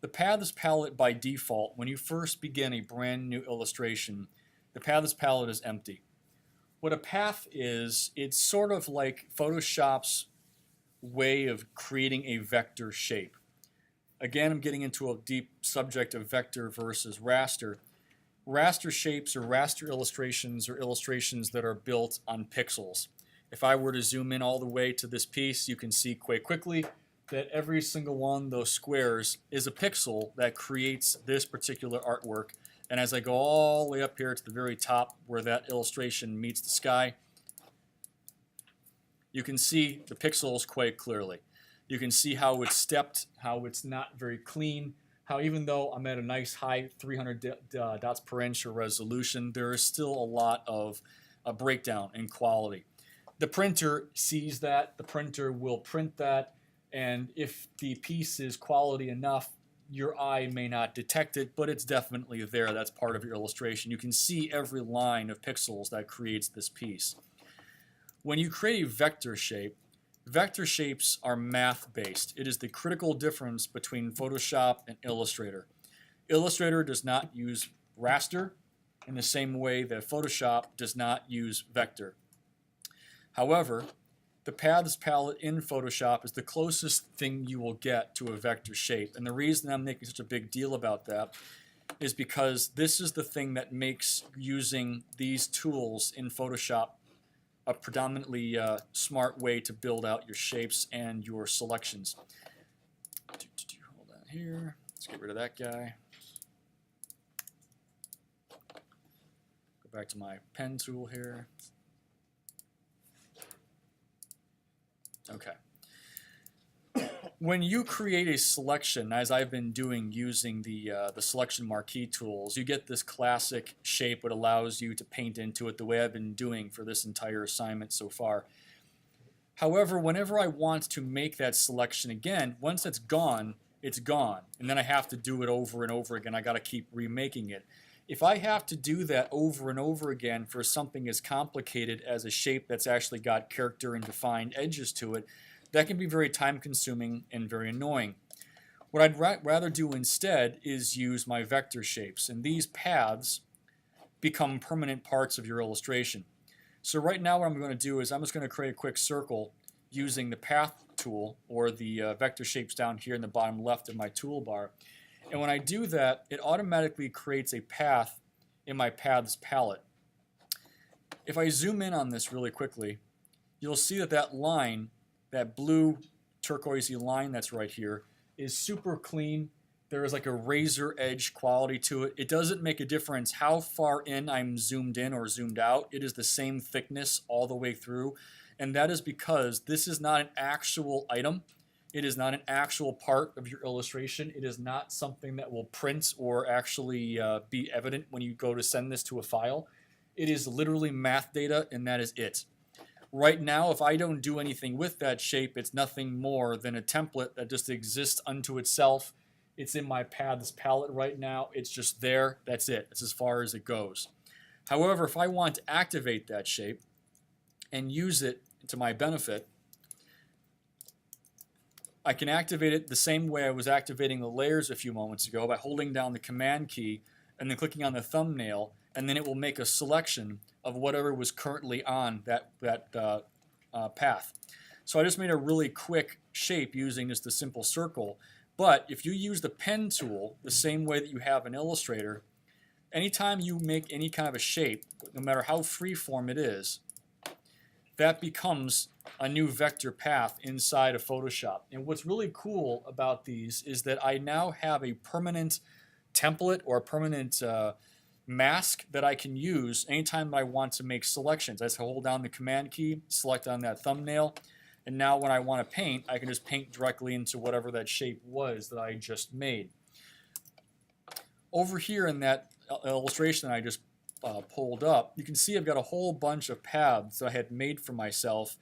The paths palette by default, when you first begin a brand new illustration, the paths palette is empty. What a path is, it's sort of like Photoshop's way of creating a vector shape. Again, I'm getting into a deep subject of vector versus raster. Raster shapes or raster illustrations are illustrations that are built on pixels. If I were to zoom in all the way to this piece, you can see quite quickly that every single one of those squares is a pixel that creates this particular artwork. And as I go all the way up here to the very top where that illustration meets the sky, you can see the pixels quite clearly. You can see how it's stepped, how it's not very clean, how even though I'm at a nice high 300 dots per inch resolution, there is still a lot of a breakdown in quality. The printer sees that, the printer will print that, and if the piece is quality enough, your eye may not detect it, but it's definitely there. That's part of your illustration. You can see every line of pixels that creates this piece. When you create a vector shape, vector shapes are math-based. It is the critical difference between Photoshop and Illustrator. Illustrator does not use raster in the same way that Photoshop does not use vector. However, the paths palette in Photoshop is the closest thing you will get to a vector shape. And the reason I'm making such a big deal about that is because this is the thing that makes using these tools in Photoshop a predominantly smart way to build out your shapes and your selections. Hold on here. Let's get rid of that guy. Go back to my pen tool here. Okay. When you create a selection, as I've been doing using the selection marquee tools, you get this classic shape that allows you to paint into it the way I've been doing for this entire assignment so far. However, whenever I want to make that selection again, once it's gone, and then I have to do it over and over again. I got to keep remaking it. If I have to do that over and over again for something as complicated as a shape that's actually got character and defined edges to it, that can be very time-consuming and very annoying. What I'd rather do instead is use my vector shapes, and these paths become permanent parts of your illustration. So right now what I'm going to do is I'm just going to create a quick circle using the path tool, or the vector shapes down here in the bottom left of my toolbar. And when I do that, it automatically creates a path in my paths palette. If I zoom in on this really quickly, you'll see that that line, that blue turquoisey line that's right here, is super clean. There is like a razor edge quality to it. It doesn't make a difference how far in I'm zoomed in or zoomed out. It is the same thickness all the way through. And that is because this is not an actual item. It is not an actual part of your illustration. It is not something that will print or actually be evident when you go to send this to a file. It is literally math data, and that is it. Right now, if I don't do anything with that shape, it's nothing more than a template that just exists unto itself. It's in my paths palette right now. It's just there. That's it. That's as far as it goes. However, if I want to activate that shape and use it to my benefit, I can activate it the same way I was activating the layers a few moments ago by holding down the Command key and then clicking on the thumbnail, and then it will make a selection of whatever was currently on that path. So I just made a really quick shape using just a simple circle. But if you use the pen tool the same way that you have in Illustrator, anytime you make any kind of a shape, no matter how freeform it is, that becomes a new vector path inside of Photoshop. And what's really cool about these is that I now have a permanent template or a permanent mask that I can use anytime I want to make selections. I just hold down the command key, select on that thumbnail, and now when I want to paint, I can just paint directly into whatever that shape was that I just made. Over here in that illustration I just pulled up, you can see I've got a whole bunch of paths that I had made for myself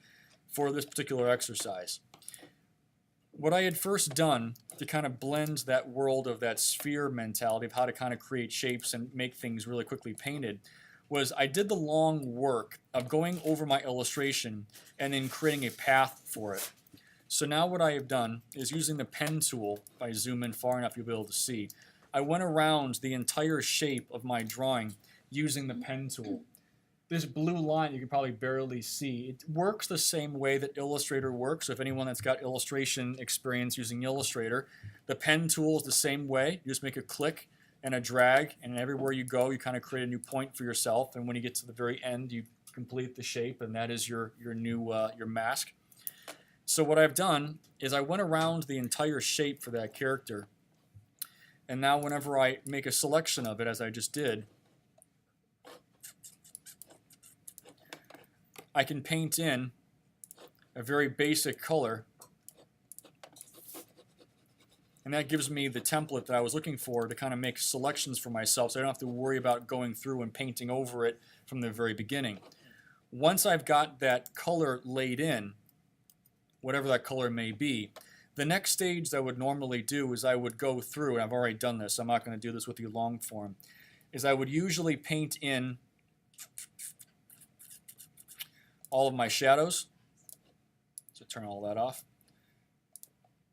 for this particular exercise. What I had first done to kind of blend that world of that sphere mentality of how to kind of create shapes and make things really quickly painted was I did the long work of going over my illustration and then creating a path for it. So now what I have done is using the pen tool, if I zoom in far enough you'll be able to see, I went around the entire shape of my drawing using the pen tool. This blue line you can probably barely see. It works the same way that Illustrator works. So if anyone that's got illustration experience using Illustrator, the pen tool is the same way. You just make a click and a drag, and everywhere you go, you kind of create a new point for yourself. And when you get to the very end, you complete the shape, and that is your new your mask. So what I've done is I went around the entire shape for that character, and now whenever I make a selection of it, as I just did, I can paint in a very basic color, and that gives me the template that I was looking for to kind of make selections for myself so I don't have to worry about going through and painting over it from the very beginning. Once I've got that color laid in, whatever that color may be, the next stage that I would normally do is I would go through, and I've already done this, so I'm not going to do this with you long form, is I would usually paint in all of my shadows. So turn all that off.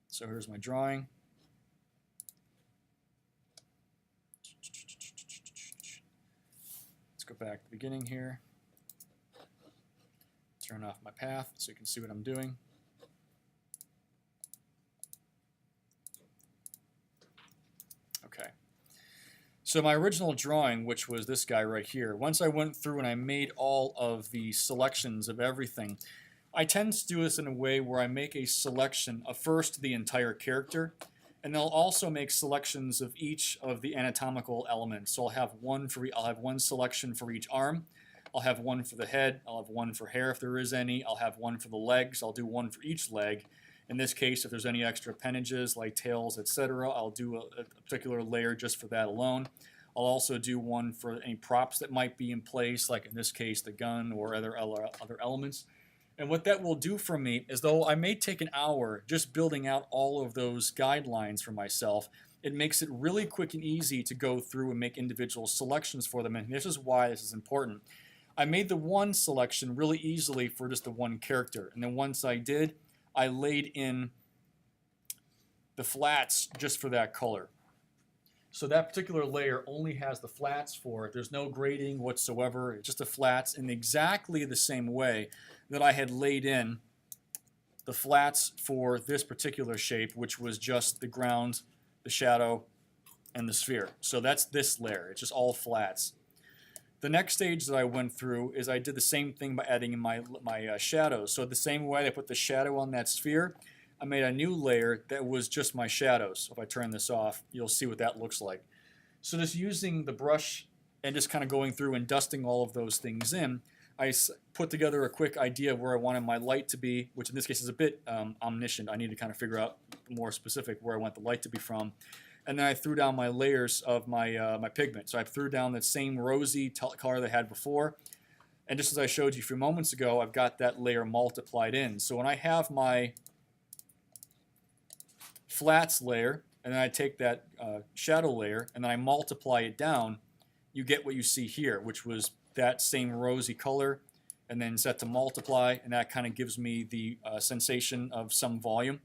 So here's my drawing. Let's go back to the beginning here. Turn off my path so you can see what I'm doing. Okay. So my original drawing, which was this guy right here, once I went through and I made all of the selections of everything, I tend to do this in a way where I make a selection of first the entire character, and I'll also make selections of each of the anatomical elements. So I'll have one selection for each arm, I'll have one for the head, I'll have one for hair if there is any, I'll have one for the legs, I'll do one for each leg. In this case, if there's any extra appendages like tails, etc., I'll do a particular layer just for that alone. I'll also do one for any props that might be in place, like in this case the gun or other elements. And what that will do for me is, though I may take an hour just building out all of those guidelines for myself, it makes it really quick and easy to go through and make individual selections for them. And this is why this is important. I made the one selection really easily for just the one character. And then once I did, I laid in the flats just for that color. So that particular layer only has the flats for it. There's no grading whatsoever. It's just the flats in exactly the same way that I had laid in the flats for this particular shape, which was just the ground, the shadow, and the sphere. So that's this layer. It's just all flats. The next stage that I went through is I did the same thing by adding in my shadows. So the same way I put the shadow on that sphere, I made a new layer that was just my shadows. So if I turn this off, you'll see what that looks like. So just using the brush and just kind of going through and dusting all of those things in, I put together a quick idea of where I wanted my light to be, which in this case is a bit omniscient. I need to kind of figure out more specific where I want the light to be from. And then I threw down my layers of my my pigment. So I threw down that same rosy color that I had before. And just as I showed you a few moments ago, I've got that layer multiplied in. So when I have my flats layer, and then I take that shadow layer, and then I multiply it down, you get what you see here, which was that same rosy color, and then set to multiply, and that kind of gives me the sensation of some volume.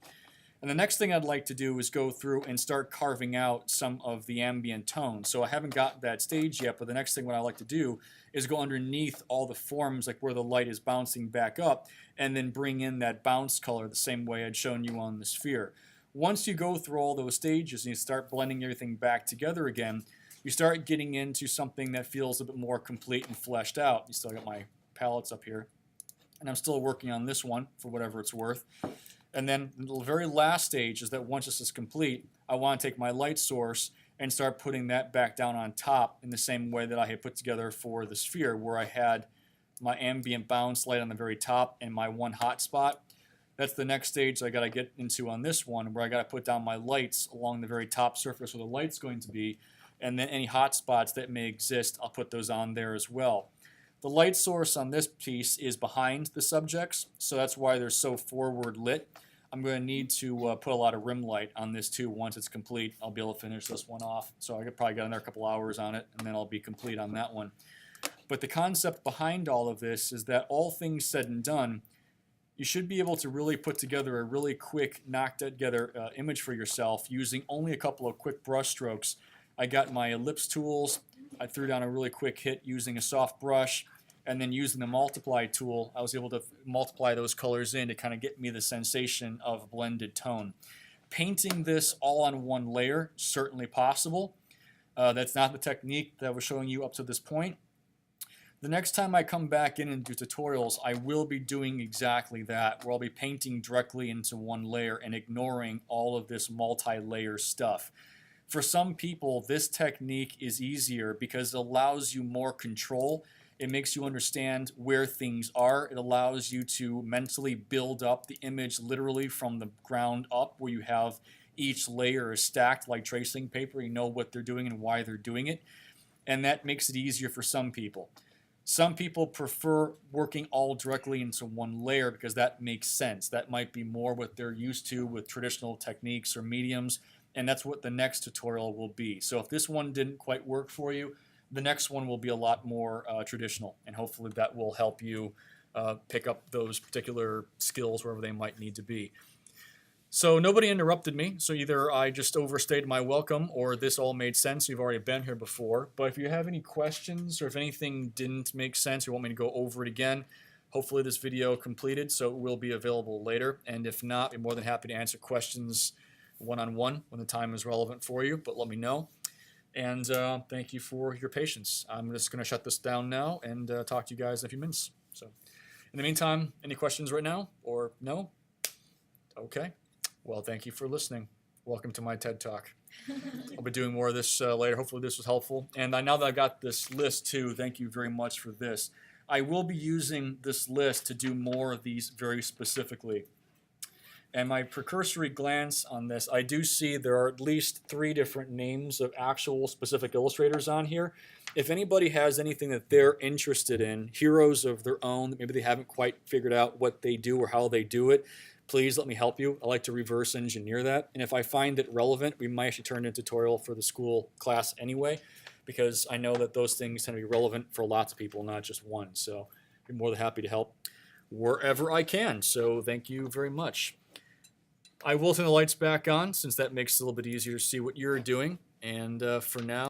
And the next thing I'd like to do is go through and start carving out some of the ambient tones. So I haven't got that stage yet, but the next thing what I like to do is go underneath all the forms, like where the light is bouncing back up, and then bring in that bounce color the same way I'd shown you on the sphere. Once you go through all those stages and you start blending everything back together again, you start getting into something that feels a bit more complete and fleshed out. You still got my palettes up here, and I'm still working on this one for whatever it's worth. And then the very last stage is that once this is complete, I want to take my light source and start putting that back down on top in the same way that I had put together for the sphere, where I had my ambient bounce light on the very top and my one hot spot. That's the next stage I got to get into on this one, where I got to put down my lights along the very top surface where the light's going to be, and then any hot spots that may exist, I'll put those on there as well. The light source on this piece is behind the subjects, so that's why they're so forward lit. I'm going to need to put a lot of rim light on this too. Once it's complete, I'll be able to finish this one off. So I could probably get another couple hours on it, and then I'll be complete on that one. But the concept behind all of this is that all things said and done, you should be able to really put together a really quick, knocked together image for yourself using only a couple of quick brush strokes. I got my ellipse tools. I threw down a really quick hit using a soft brush, and then using the multiply tool, I was able to multiply those colors in to kind of get me the sensation of blended tone. Painting this all on one layer, certainly possible. That's not the technique that I was showing you up to this point. The next time I come back in and do tutorials, I will be doing exactly that, where I'll be painting directly into one layer and ignoring all of this multi-layer stuff. For some people, this technique is easier because it allows you more control. It makes you understand where things are. It allows you to mentally build up the image literally from the ground up, where you have each layer is stacked like tracing paper. You know what they're doing and why they're doing it. And that makes it easier for some people. Some people prefer working all directly into one layer because that makes sense. That might be more what they're used to with traditional techniques or mediums, and that's what the next tutorial will be. So if this one didn't quite work for you, the next one will be a lot more traditional, and hopefully that will help you pick up those particular skills wherever they might need to be. So nobody interrupted me, so either I just overstayed my welcome or this all made sense. You've already been here before. But if you have any questions or if anything didn't make sense or want me to go over it again, hopefully this video completed, so it will be available later. And if not, I'm more than happy to answer questions one-on-one when the time is relevant for you, but let me know. And thank you for your patience. I'm just going to shut this down now and talk to you guys in a few minutes. So in the meantime, any questions right now or no? Okay. Well, thank you for listening. Welcome to my TED Talk. I'll be doing more of this later. Hopefully this was helpful. And now that I've got this list too, thank you very much for this. I will be using this list to do more of these very specifically. And my precursory glance on this, I do see there are at least 3 different names of actual specific illustrators on here. If anybody has anything that they're interested in, heroes of their own, that maybe they haven't quite figured out what they do or how they do it, please let me help you. I like to reverse engineer that. And if I find it relevant, we might actually turn it into a tutorial for the school class anyway, because I know that those things tend to be relevant for lots of people, not just one. So I'd be more than happy to help wherever I can. So thank you very much. I will turn the lights back on since that makes it a little bit easier to see what you're doing. And for now,